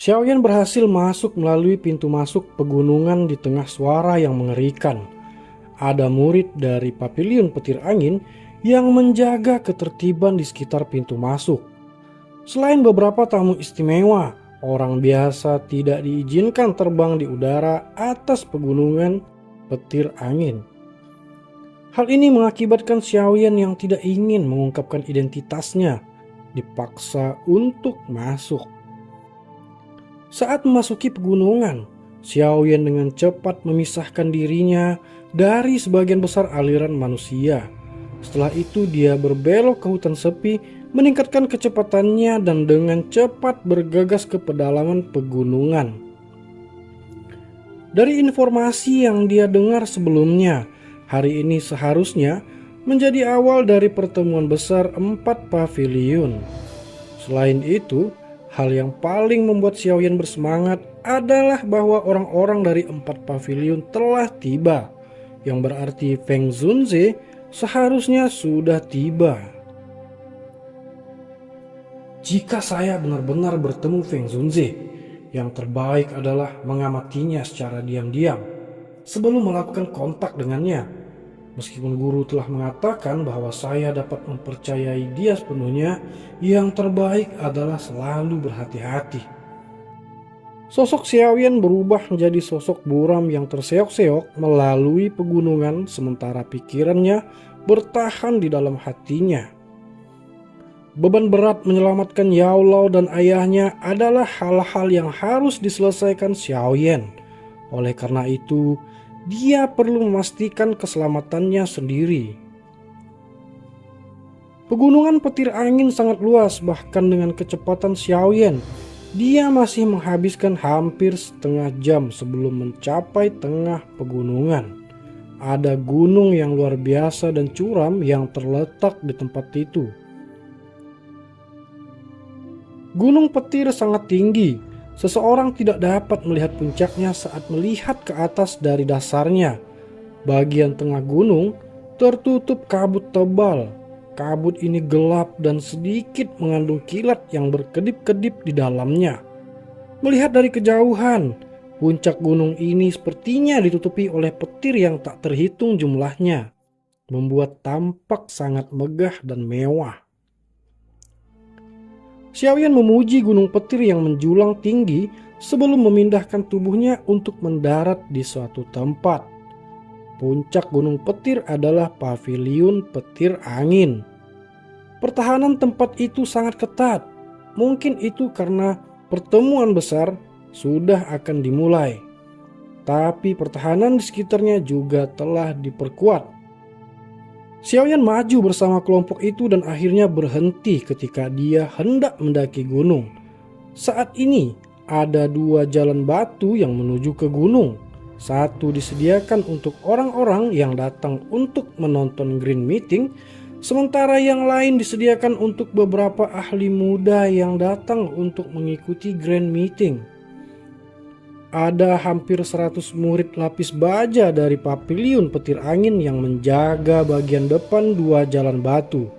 Xiaoyan berhasil masuk melalui pintu masuk pegunungan di tengah suara yang mengerikan. Ada murid dari paviliun petir angin yang menjaga ketertiban di sekitar pintu masuk. Selain beberapa tamu istimewa, orang biasa tidak diizinkan terbang di udara atas pegunungan petir angin. Hal ini mengakibatkan Xiaoyan yang tidak ingin mengungkapkan identitasnya dipaksa untuk masuk. Saat memasuki pegunungan, Xiaoyan dengan cepat memisahkan dirinya dari sebagian besar aliran manusia. Setelah itu dia berbelok ke hutan sepi, meningkatkan kecepatannya dan dengan cepat bergegas ke pedalaman pegunungan. Dari informasi yang dia dengar sebelumnya, hari ini seharusnya menjadi awal dari pertemuan besar 4 paviliun. Selain itu, hal yang paling membuat Xiaoyan bersemangat adalah bahwa orang-orang dari 4 paviliun telah tiba, yang berarti Feng Zunze seharusnya sudah tiba. Jika saya benar-benar bertemu Feng Zunze, yang terbaik adalah mengamatinya secara diam-diam sebelum melakukan kontak dengannya. Meskipun guru telah mengatakan bahwa saya dapat mempercayai dia sepenuhnya, yang terbaik adalah selalu berhati-hati. Sosok Xiaoyan berubah menjadi sosok buram yang terseok-seok melalui pegunungan, sementara pikirannya bertahan di dalam hatinya. Beban berat menyelamatkan Yao Lao dan ayahnya adalah hal-hal yang harus diselesaikan Xiaoyan. Oleh karena itu, dia perlu memastikan keselamatannya sendiri. Pegunungan petir angin sangat luas, bahkan dengan kecepatan Xiaoyan, dia masih menghabiskan hampir setengah jam sebelum mencapai tengah pegunungan. Ada gunung yang luar biasa dan curam yang terletak di tempat itu. Gunung petir sangat tinggi. Seseorang tidak dapat melihat puncaknya saat melihat ke atas dari dasarnya. Bagian tengah gunung tertutup kabut tebal. Kabut ini gelap dan sedikit mengandung kilat yang berkedip-kedip di dalamnya. Melihat dari kejauhan, puncak gunung ini sepertinya ditutupi oleh petir yang tak terhitung jumlahnya, membuat tampak sangat megah dan mewah. Xiaoyan memuji gunung petir yang menjulang tinggi sebelum memindahkan tubuhnya untuk mendarat di suatu tempat. Puncak gunung petir adalah paviliun petir angin. Pertahanan tempat itu sangat ketat. Mungkin itu karena pertemuan besar sudah akan dimulai. Tapi pertahanan di sekitarnya juga telah diperkuat. Xiaoyan maju bersama kelompok itu dan akhirnya berhenti ketika dia hendak mendaki gunung. Saat ini ada 2 jalan batu yang menuju ke gunung. Satu disediakan untuk orang-orang yang datang untuk menonton Green Meeting, sementara yang lain disediakan untuk beberapa ahli muda yang datang untuk mengikuti Grand Meeting. Ada hampir 100 murid lapis baja dari paviliun petir angin yang menjaga bagian depan 2 jalan batu.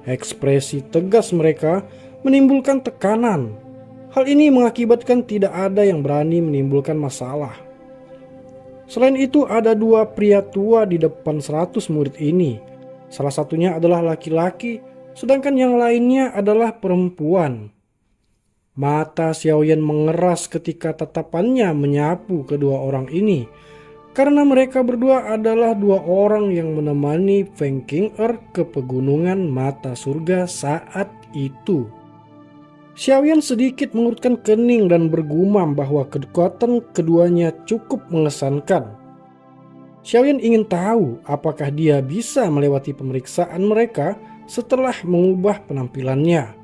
Ekspresi tegas mereka menimbulkan tekanan. Hal ini mengakibatkan tidak ada yang berani menimbulkan masalah. Selain itu, ada 2 pria tua di depan 100 murid ini. Salah satunya adalah laki-laki, sedangkan yang lainnya adalah perempuan. Mata Xiaoyan mengeras ketika tatapannya menyapu kedua orang ini, karena mereka berdua adalah 2 orang yang menemani Feng Qing'er ke pegunungan mata surga saat itu. Xiaoyan sedikit mengerutkan kening dan bergumam bahwa kedekatan keduanya cukup mengesankan. Xiaoyan ingin tahu apakah dia bisa melewati pemeriksaan mereka setelah mengubah penampilannya.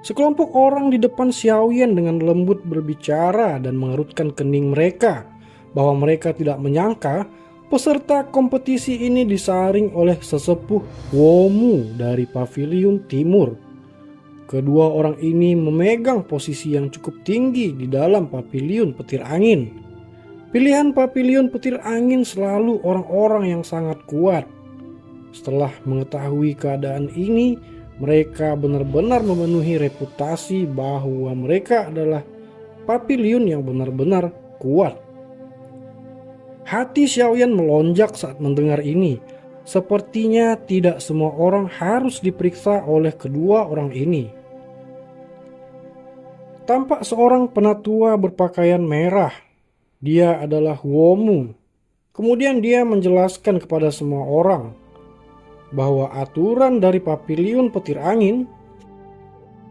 Sekelompok orang di depan Xiaoyan dengan lembut berbicara dan mengerutkan kening mereka bahwa mereka tidak menyangka peserta kompetisi ini disaring oleh sesepuh Womu dari paviliun timur. Kedua orang ini memegang posisi yang cukup tinggi di dalam paviliun petir angin. Pilihan paviliun petir angin selalu orang-orang yang sangat kuat. Setelah mengetahui keadaan ini, Mereka benar-benar memenuhi reputasi bahwa mereka adalah Papiliun yang benar-benar kuat. Hati Xiaoyan melonjak saat mendengar ini. Sepertinya tidak semua orang harus diperiksa oleh kedua orang ini. Tampak seorang penatua berpakaian merah. Dia adalah Huomu. Kemudian dia menjelaskan kepada semua orang bahwa aturan dari Papiliun Petir Angin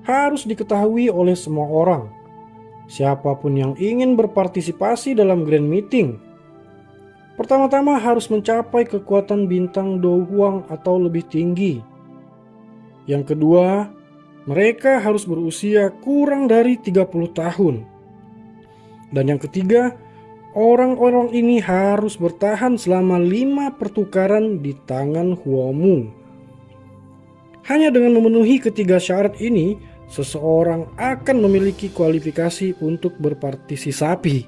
harus diketahui oleh semua orang. Siapapun yang ingin berpartisipasi dalam Grand Meeting, pertama-tama harus mencapai kekuatan bintang Do Huang atau lebih tinggi. Yang kedua, mereka harus berusia kurang dari 30 tahun. Dan yang ketiga, orang-orang ini harus bertahan selama 5 pertukaran di tangan Huomu. Hanya dengan memenuhi ketiga syarat ini, seseorang akan memiliki kualifikasi untuk berpartisipasi.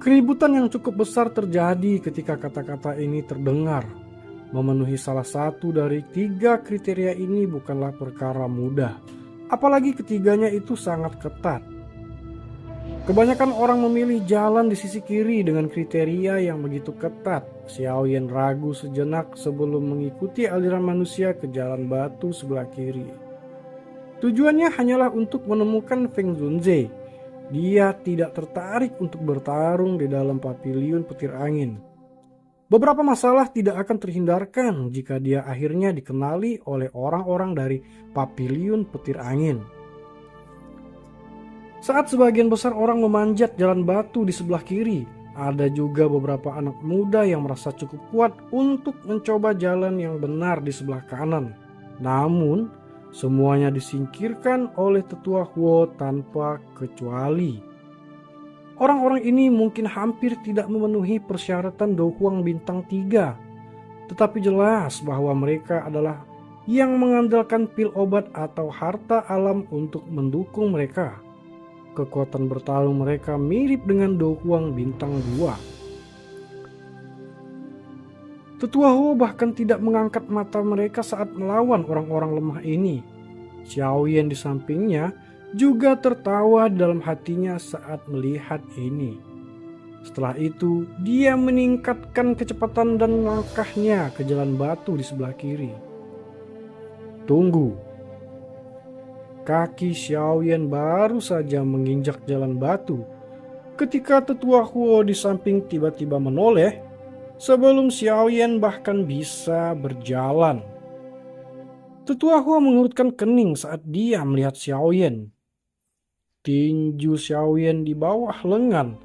Keributan yang cukup besar terjadi ketika kata-kata ini terdengar. Memenuhi salah satu dari 3 kriteria ini bukanlah perkara mudah, apalagi ketiganya itu sangat ketat. Kebanyakan orang memilih jalan di sisi kiri dengan kriteria yang begitu ketat. Xiaoyan ragu sejenak sebelum mengikuti aliran manusia ke jalan batu sebelah kiri. Tujuannya hanyalah untuk menemukan Feng Zunze. Dia tidak tertarik untuk bertarung di dalam Papiliun Petir Angin. Beberapa masalah tidak akan terhindarkan jika dia akhirnya dikenali oleh orang-orang dari Papiliun Petir Angin. Saat sebagian besar orang memanjat jalan batu di sebelah kiri, ada juga beberapa anak muda yang merasa cukup kuat untuk mencoba jalan yang benar di sebelah kanan. Namun, semuanya disingkirkan oleh tetua Huo tanpa kecuali. Orang-orang ini mungkin hampir tidak memenuhi persyaratan Do Huang bintang 3, tetapi jelas bahwa mereka adalah yang mengandalkan pil obat atau harta alam untuk mendukung mereka. Kekuatan bertarung mereka mirip dengan Do Huang bintang 2. Tetua Huo bahkan tidak mengangkat mata mereka saat melawan orang-orang lemah ini. Xiaoyan di sampingnya juga tertawa dalam hatinya saat melihat ini. Setelah itu, dia meningkatkan kecepatan dan langkahnya ke jalan batu di sebelah kiri. Tunggu. Kaki Xiaoyan baru saja menginjak jalan batu ketika tetua Huo di samping tiba-tiba menoleh sebelum Xiaoyan bahkan bisa berjalan. Tetua Huo mengerutkan kening saat dia melihat Xiaoyan. Tinju Xiaoyan di bawah lengan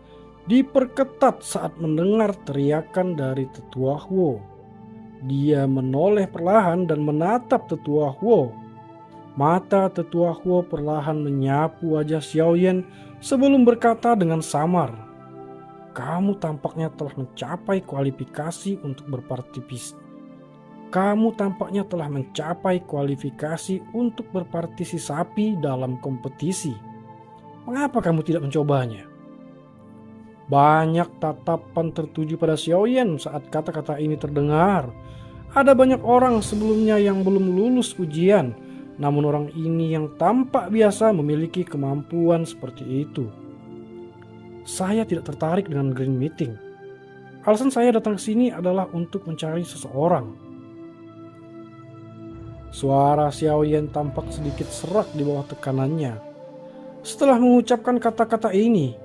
diperketat saat mendengar teriakan dari tetua Huo. Dia menoleh perlahan dan menatap tetua Huo. Mata tetua Huo perlahan menyapu wajah Xiaoyan sebelum berkata dengan samar, "Kamu tampaknya telah mencapai kualifikasi untuk berpartisipasi dalam kompetisi. Mengapa kamu tidak mencobanya?" Banyak tatapan tertuju pada Xiaoyan saat kata-kata ini terdengar. Ada banyak orang sebelumnya yang belum lulus ujian, namun orang ini yang tampak biasa memiliki kemampuan seperti itu. Saya tidak tertarik dengan Grand Meeting. Alasan saya datang ke sini adalah untuk mencari seseorang. Suara Xiaoyan tampak sedikit serak di bawah tekanannya. Setelah mengucapkan kata-kata ini,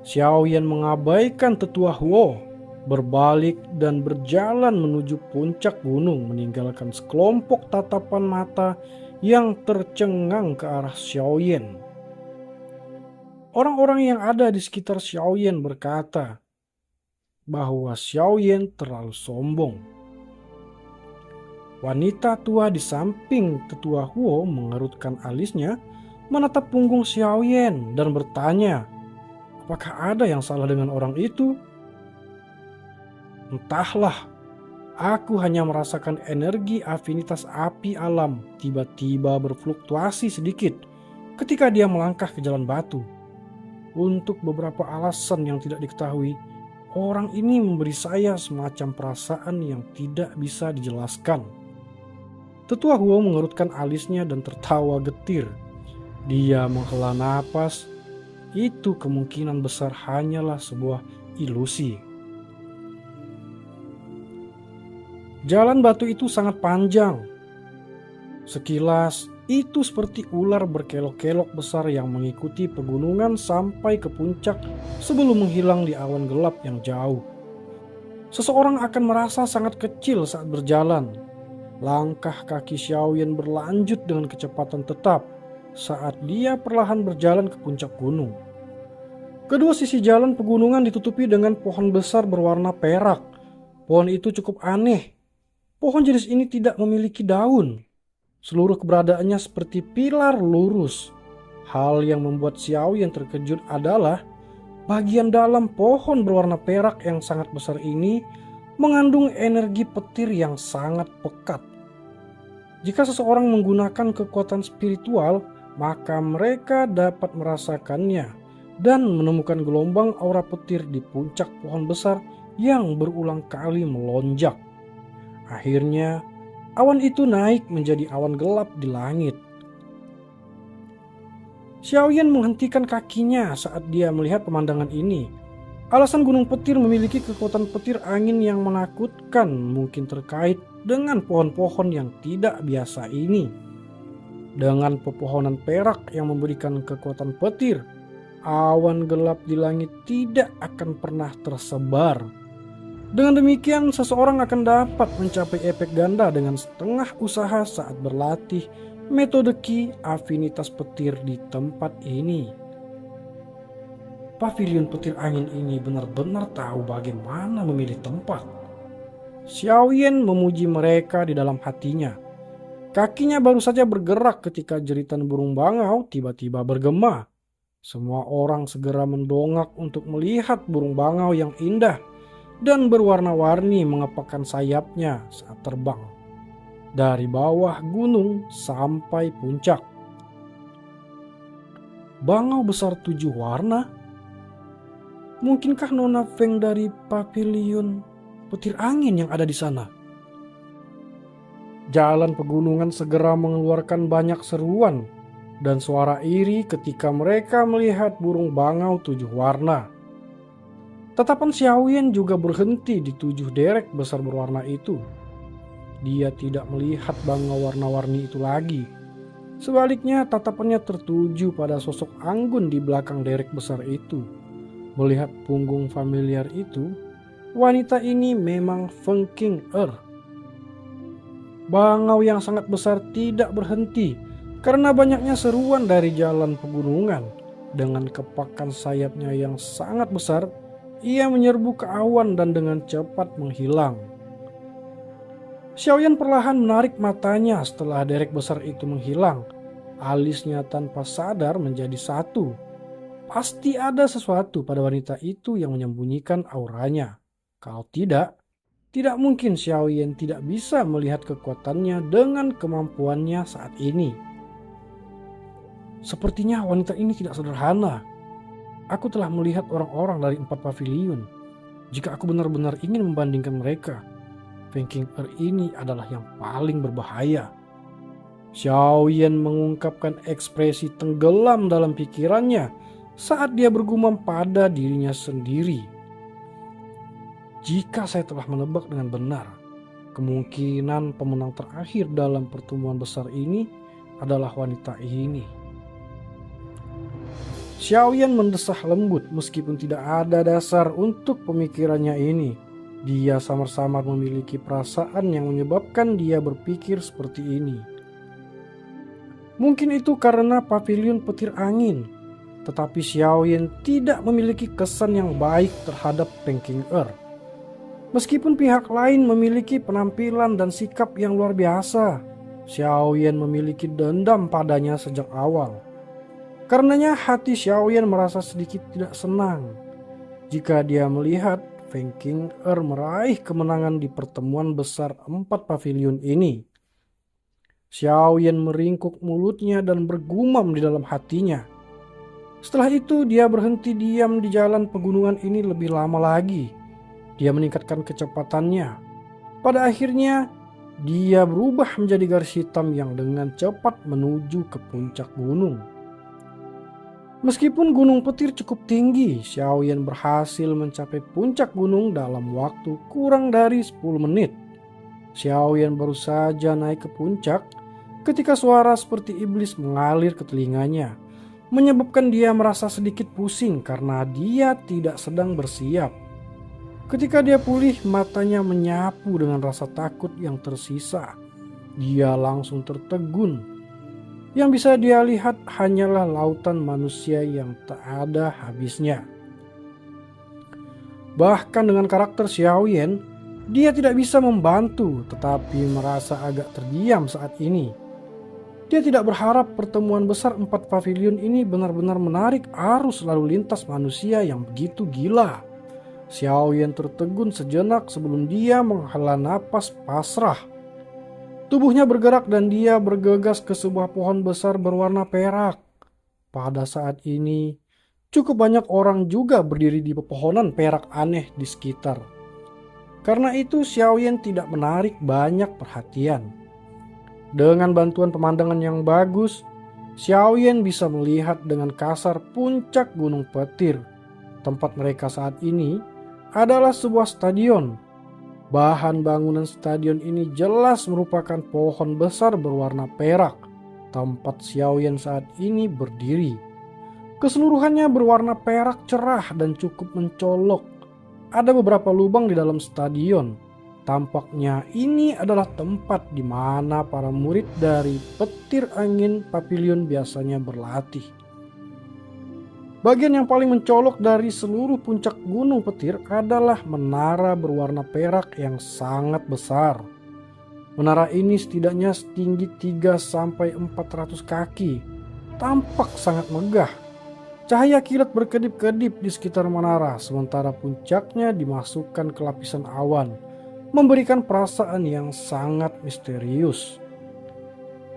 Xiaoyan mengabaikan tetua Huo, berbalik dan berjalan menuju puncak gunung meninggalkan sekelompok tatapan mata yang tercengang ke arah Xiaoyan. Orang-orang yang ada di sekitar Xiaoyan berkata bahwa Xiaoyan terlalu sombong. Wanita tua di samping tetua Huo mengerutkan alisnya, menatap punggung Xiaoyan dan bertanya, apakah ada yang salah dengan orang itu? Entahlah, aku hanya merasakan energi afinitas api alam tiba-tiba berfluktuasi sedikit ketika dia melangkah ke jalan batu. Untuk beberapa alasan yang tidak diketahui, orang ini memberi saya semacam perasaan yang tidak bisa dijelaskan. Tetua Huo mengerutkan alisnya dan tertawa getir. Dia menghela napas. Itu kemungkinan besar hanyalah sebuah ilusi. Jalan batu itu sangat panjang. Sekilas itu seperti ular berkelok-kelok besar yang mengikuti pegunungan sampai ke puncak sebelum menghilang di awan gelap yang jauh. Seseorang akan merasa sangat kecil saat berjalan. Langkah kaki Xiaoyan berlanjut dengan kecepatan tetap saat dia perlahan berjalan ke puncak gunung. Kedua sisi jalan pegunungan ditutupi dengan pohon besar berwarna perak. Pohon itu cukup aneh. Pohon jenis ini tidak memiliki daun. Seluruh keberadaannya seperti pilar lurus. Hal yang membuat Xiaoyan terkejut adalah bagian dalam pohon berwarna perak yang sangat besar ini mengandung energi petir yang sangat pekat. Jika seseorang menggunakan kekuatan spiritual, maka mereka dapat merasakannya dan menemukan gelombang aura petir di puncak pohon besar yang berulang kali melonjak. Akhirnya, awan itu naik menjadi awan gelap di langit. Xiaoyan menghentikan kakinya saat dia melihat pemandangan ini. Alasan gunung petir memiliki kekuatan petir angin yang menakutkan mungkin terkait dengan pohon-pohon yang tidak biasa ini. Dengan pepohonan perak yang memberikan kekuatan petir, awan gelap di langit tidak akan pernah tersebar. Dengan demikian, seseorang akan dapat mencapai efek ganda dengan setengah usaha saat berlatih metode Qi afinitas petir di tempat ini. Pavilion petir angin ini benar-benar tahu bagaimana memilih tempat. Xiaoyan memuji mereka di dalam hatinya. Kakinya baru saja bergerak ketika jeritan burung bangau tiba-tiba bergema. Semua orang segera mendongak untuk melihat burung bangau yang indah dan berwarna-warni mengepakkan sayapnya saat terbang dari bawah gunung sampai puncak. Bangau besar 7 warna? Mungkinkah Nona Feng dari pavilion petir angin yang ada di sana? Jalan pegunungan segera mengeluarkan banyak seruan dan suara iri ketika mereka melihat burung bangau 7 warna. Tatapan Xiaoyan juga berhenti di 7 derek besar berwarna itu. Dia tidak melihat bangau warna-warni itu lagi. Sebaliknya, tatapannya tertuju pada sosok anggun di belakang derek besar itu. Melihat punggung familiar itu, wanita ini memang Feng Qing'er. Bangau yang sangat besar tidak berhenti karena banyaknya seruan dari jalan pegunungan. Dengan kepakan sayapnya yang sangat besar, ia menyerbu ke awan dan dengan cepat menghilang. Xiaoyan perlahan menarik matanya setelah derek besar itu menghilang. Alisnya tanpa sadar menjadi satu. Pasti ada sesuatu pada wanita itu yang menyembunyikan auranya. Kalau tidak mungkin Xiaoyan tidak bisa melihat kekuatannya dengan kemampuannya saat ini. Sepertinya wanita ini tidak sederhana. Aku telah melihat orang-orang dari 4 pavilion. Jika aku benar-benar ingin membandingkan mereka, Feng Qing'er ini adalah yang paling berbahaya. Xiaoyan mengungkapkan ekspresi tenggelam dalam pikirannya saat dia bergumam pada dirinya sendiri. Jika saya telah menebak dengan benar, kemungkinan pemenang terakhir dalam pertemuan besar ini adalah wanita ini. Xiaoyan mendesah lembut meskipun tidak ada dasar untuk pemikirannya ini. Dia samar-samar memiliki perasaan yang menyebabkan dia berpikir seperti ini. Mungkin itu karena pavilion petir angin. Tetapi Xiaoyan tidak memiliki kesan yang baik terhadap Feng Qing'er. Meskipun pihak lain memiliki penampilan dan sikap yang luar biasa, Xiaoyan memiliki dendam padanya sejak awal. Karenanya hati Xiaoyan merasa sedikit tidak senang jika dia melihat Feng Qing'er meraih kemenangan di pertemuan besar 4 pavilion ini. Xiaoyan meringkuk mulutnya dan bergumam di dalam hatinya. Setelah itu dia berhenti diam di jalan pegunungan ini lebih lama lagi. Dia meningkatkan kecepatannya. Pada akhirnya dia berubah menjadi garis hitam yang dengan cepat menuju ke puncak gunung. Meskipun gunung petir cukup tinggi, Xiaoyan berhasil mencapai puncak gunung dalam waktu kurang dari 10 menit. Xiaoyan baru saja naik ke puncak ketika suara seperti iblis mengalir ke telinganya, menyebabkan dia merasa sedikit pusing karena dia tidak sedang bersiap. Ketika dia pulih, matanya menyapu dengan rasa takut yang tersisa. Dia langsung tertegun. Yang bisa dia lihat hanyalah lautan manusia yang tak ada habisnya. Bahkan dengan karakter Xiaoyan, dia tidak bisa membantu tetapi merasa agak terdiam saat ini. Dia tidak berharap pertemuan besar 4 pavilion ini benar-benar menarik arus lalu lintas manusia yang begitu gila. Xiaoyan tertegun sejenak sebelum dia menghela napas pasrah. Tubuhnya bergerak dan dia bergegas ke sebuah pohon besar berwarna perak. Pada saat ini, cukup banyak orang juga berdiri di pepohonan perak aneh di sekitar. Karena itu Xiaoyan tidak menarik banyak perhatian. Dengan bantuan pemandangan yang bagus, Xiaoyan bisa melihat dengan kasar puncak Gunung Petir. Tempat mereka saat ini adalah sebuah stadion. Bahan bangunan stadion ini jelas merupakan pohon besar berwarna perak. Tempat Xiaoyan saat ini berdiri. Keseluruhannya berwarna perak cerah dan cukup mencolok. Ada beberapa lubang di dalam stadion. Tampaknya ini adalah tempat di mana para murid dari petir angin pavilion biasanya berlatih. Bagian yang paling mencolok dari seluruh puncak gunung petir adalah menara berwarna perak yang sangat besar. Menara ini setidaknya setinggi 3-400 kaki. Tampak sangat megah. Cahaya kilat berkedip-kedip di sekitar menara, sementara puncaknya dimasukkan ke lapisan awan, memberikan perasaan yang sangat misterius.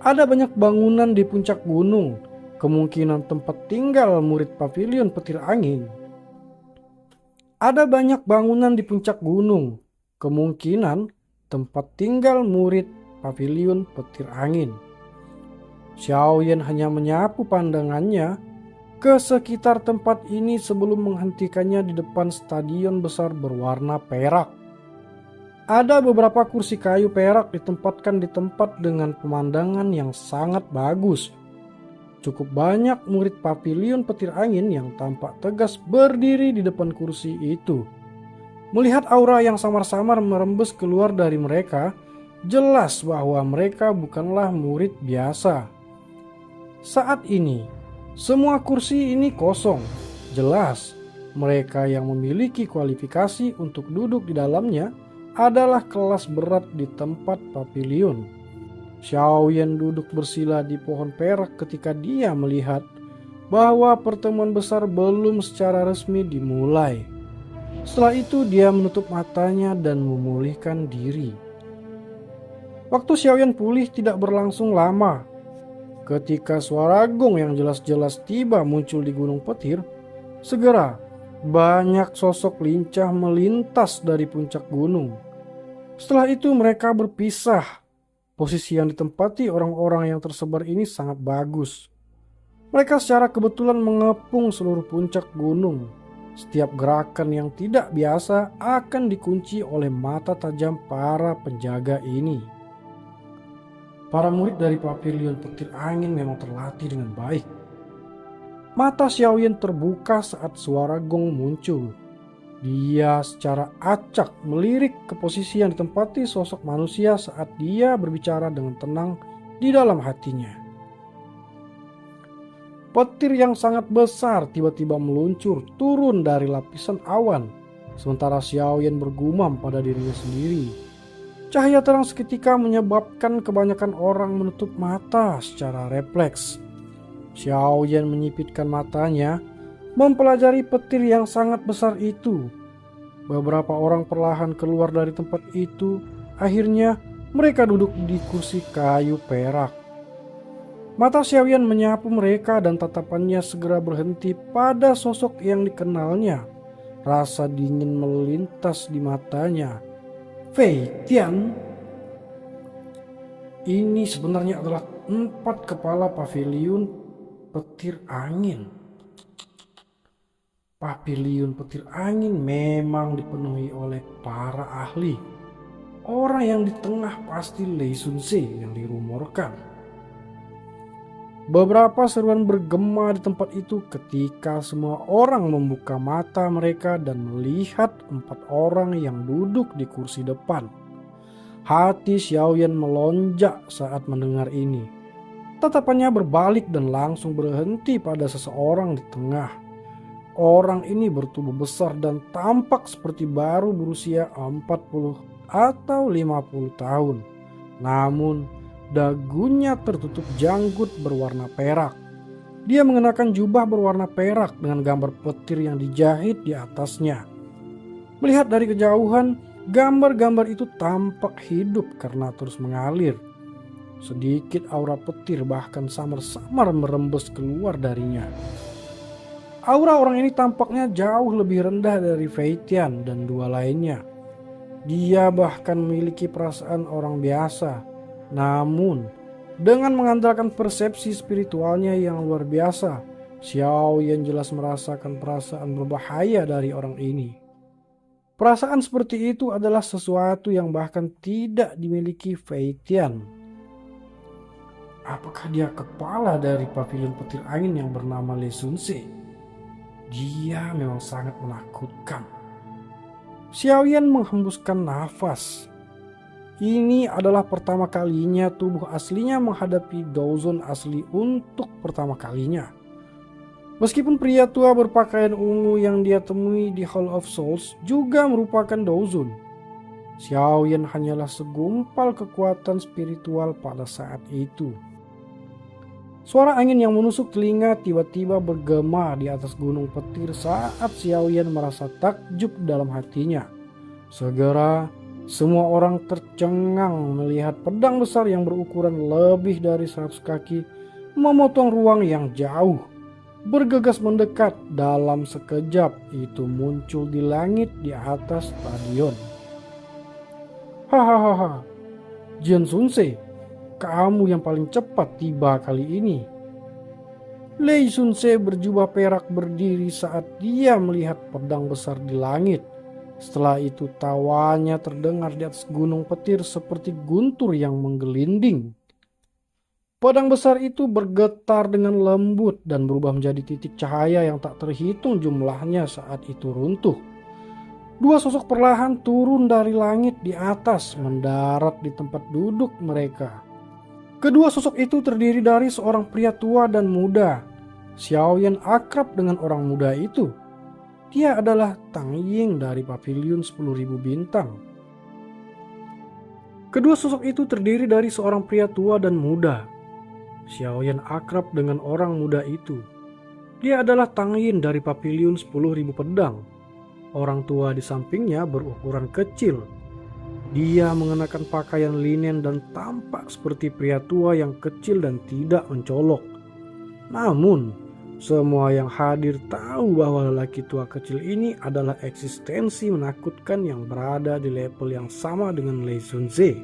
Ada banyak bangunan di puncak gunung, kemungkinan tempat tinggal murid pavilion petir angin. Ada banyak bangunan di puncak gunung, kemungkinan tempat tinggal murid pavilion petir angin. Xiaoyan hanya menyapu pandangannya ke sekitar tempat ini sebelum menghentikannya di depan stadion besar berwarna perak. Ada beberapa kursi kayu perak ditempatkan di tempat dengan pemandangan yang sangat bagus. Cukup banyak murid pavilion petir angin yang tampak tegas berdiri di depan kursi itu. Melihat aura yang samar-samar merembes keluar dari mereka, jelas bahwa mereka bukanlah murid biasa. Saat ini, semua kursi ini kosong. Jelas, mereka yang memiliki kualifikasi untuk duduk di dalamnya adalah kelas berat di tempat pavilion. Xiaoyan duduk bersila di pohon perak ketika dia melihat bahwa pertemuan besar belum secara resmi dimulai. Setelah itu dia menutup matanya dan memulihkan diri. Waktu Xiaoyan pulih tidak berlangsung lama. Ketika suara gong yang jelas-jelas tiba muncul di Gunung Petir, segera banyak sosok lincah melintas dari puncak gunung. Setelah itu mereka berpisah. Posisi yang ditempati orang-orang yang tersebar ini sangat bagus. Mereka secara kebetulan mengepung seluruh puncak gunung. Setiap gerakan yang tidak biasa akan dikunci oleh mata tajam para penjaga ini. Para murid dari pavilion petir angin memang terlatih dengan baik. Mata Xiaoyan terbuka saat suara gong muncul. Dia secara acak melirik ke posisi yang ditempati sosok manusia saat dia berbicara dengan tenang di dalam hatinya. Petir yang sangat besar tiba-tiba meluncur turun dari lapisan awan, sementara Xiaoyan bergumam pada dirinya sendiri. Cahaya terang seketika menyebabkan kebanyakan orang menutup mata secara refleks. Xiaoyan menyipitkan matanya, mempelajari petir yang sangat besar itu. Beberapa orang perlahan keluar dari tempat itu. Akhirnya mereka duduk di kursi kayu perak. Mata Xiaoyan menyapu mereka dan tatapannya segera berhenti pada sosok yang dikenalnya. Rasa dingin melintas di matanya. Fei Tian. Ini sebenarnya adalah 4 kepala paviliun petir angin. Paviliun petir angin memang dipenuhi oleh para ahli. Orang yang di tengah pasti Lee Sun Se yang dirumorkan. Beberapa seruan bergema di tempat itu ketika semua orang membuka mata mereka dan melihat 4 orang yang duduk di kursi depan. Hati Xiaoyan melonjak saat mendengar ini. Tatapannya berbalik dan langsung berhenti pada seseorang di tengah. Orang ini bertubuh besar dan tampak seperti baru berusia 40 atau 50 tahun. Namun, dagunya tertutup janggut berwarna perak. Dia mengenakan jubah berwarna perak dengan gambar petir yang dijahit di atasnya. Melihat dari kejauhan, gambar-gambar itu tampak hidup karena terus mengalir. Sedikit aura petir bahkan samar-samar merembes keluar darinya. Aura orang ini tampaknya jauh lebih rendah dari Fei Tian dan 2 lainnya. Dia bahkan memiliki perasaan orang biasa. Namun, dengan mengandalkan persepsi spiritualnya yang luar biasa, Xiaoyan jelas merasakan perasaan berbahaya dari orang ini. Perasaan seperti itu adalah sesuatu yang bahkan tidak dimiliki Fei Tian. Apakah dia kepala dari pavilion petir angin yang bernama Lee Sun Se? Dia memang sangat menakutkan. Xiaoyan menghembuskan nafas. Ini adalah pertama kalinya tubuh aslinya menghadapi Douzon asli untuk pertama kalinya. Meskipun pria tua berpakaian ungu yang dia temui di Hall of Souls juga merupakan Douzon, Xiaoyan hanyalah segumpal kekuatan spiritual pada saat itu. Suara angin yang menusuk telinga tiba-tiba bergema di atas gunung petir saat Xiaoyan merasa takjub dalam hatinya. Segera, semua orang tercengang melihat pedang besar yang berukuran lebih dari 100 kaki memotong ruang yang jauh. Bergegas mendekat, dalam sekejap itu muncul di langit di atas stadion. Hahaha, Jian Sun Se, kamu yang paling cepat tiba kali ini. Lee Sun Se berjubah perak berdiri saat dia melihat pedang besar di langit. Setelah itu tawanya terdengar di atas gunung petir seperti guntur yang menggelinding. Pedang besar itu bergetar dengan lembut dan berubah menjadi titik cahaya yang tak terhitung jumlahnya saat itu runtuh. 2 sosok perlahan turun dari langit di atas mendarat di tempat duduk mereka. Kedua sosok itu terdiri dari seorang pria tua dan muda. Xiaoyan akrab dengan orang muda itu. Dia adalah Tang Ying dari Paviliun 10.000 Bintang. Kedua sosok itu terdiri dari seorang pria tua dan muda. Xiaoyan akrab dengan orang muda itu. Dia adalah Tang Yin dari Paviliun 10.000 Pedang. Orang tua di sampingnya berukuran kecil. Dia mengenakan pakaian linen dan tampak seperti pria tua yang kecil dan tidak mencolok. Namun, semua yang hadir tahu bahwa lelaki tua kecil ini adalah eksistensi menakutkan yang berada di level yang sama dengan Lee Sun Se.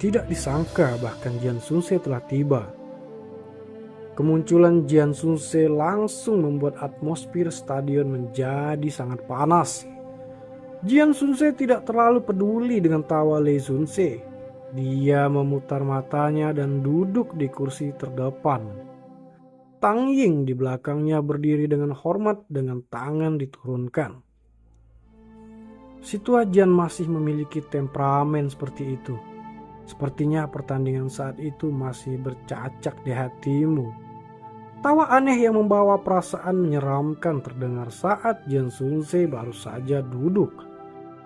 Tidak disangka bahkan Jian Sun Se telah tiba. Kemunculan Jian Sun Se langsung membuat atmosfer stadion menjadi sangat panas. Jian Sun Se tidak terlalu peduli dengan tawa Lee Sun Se. Dia memutar matanya dan duduk di kursi terdepan. Tang Ying di belakangnya berdiri dengan hormat dengan tangan diturunkan. Si tua Jian masih memiliki temperamen seperti itu. Sepertinya pertandingan saat itu masih bercacak di hatimu. Tawa aneh yang membawa perasaan menyeramkan terdengar saat Jian Sun Se baru saja duduk.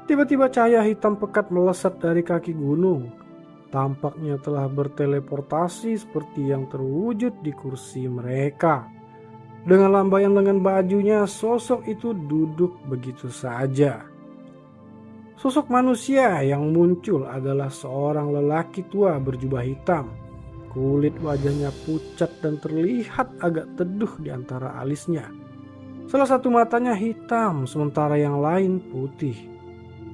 Tiba-tiba cahaya hitam pekat melesat dari kaki gunung. Tampaknya telah berteleportasi seperti yang terwujud di kursi mereka. Dengan lambaian lengan bajunya, sosok itu duduk begitu saja. Sosok manusia yang muncul adalah seorang lelaki tua berjubah hitam. Kulit wajahnya pucat dan terlihat agak teduh di antara alisnya. Salah satu matanya hitam sementara yang lain putih,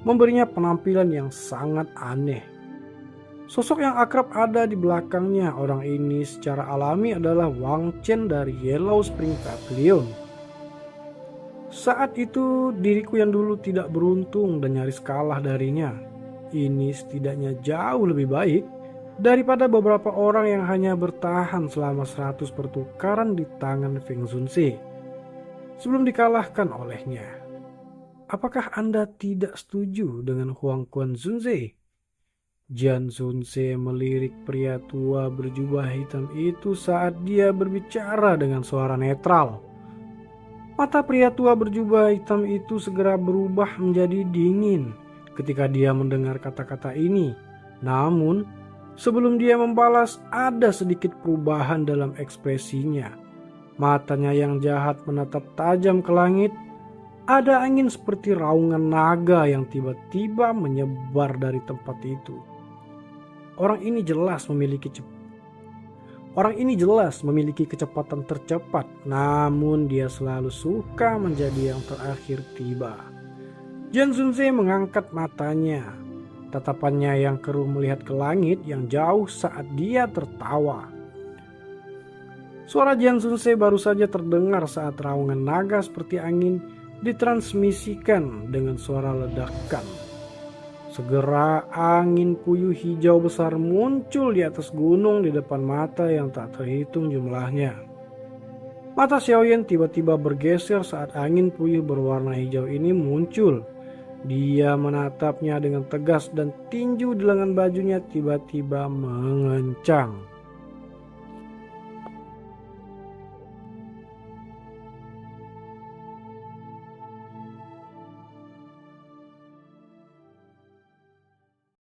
memberinya penampilan yang sangat aneh. Sosok yang akrab ada di belakangnya. Orang ini secara alami adalah Wang Chen dari Yellow Spring Pavilion. Saat itu diriku yang dulu tidak beruntung dan nyaris kalah darinya. Ini setidaknya jauh lebih baik daripada beberapa orang yang hanya bertahan selama 100 pertukaran di tangan Feng Zunze sebelum dikalahkan olehnya. Apakah Anda tidak setuju dengan Huang Quan Zunze? Jian Zunze melirik pria tua berjubah hitam itu saat dia berbicara dengan suara netral. Mata pria tua berjubah hitam itu segera berubah menjadi dingin ketika dia mendengar kata-kata ini. Namun, sebelum dia membalas, ada sedikit perubahan dalam ekspresinya. Matanya yang jahat menatap tajam ke langit. Ada angin seperti raungan naga yang tiba-tiba menyebar dari tempat itu. Orang ini jelas memiliki kecepatan tercepat, namun dia selalu suka menjadi yang terakhir tiba. Jian Zunze mengangkat matanya. Tatapannya yang keruh melihat ke langit yang jauh saat dia tertawa. Suara Jian Zunze baru saja terdengar saat raungan naga seperti angin ditransmisikan dengan suara ledakan. Segera angin puyuh hijau besar muncul di atas gunung di depan mata yang tak terhitung jumlahnya. Mata Xiaoyan tiba-tiba bergeser saat angin puyuh berwarna hijau ini muncul. Dia menatapnya dengan tegas dan tinju di lengan bajunya tiba-tiba mengencang.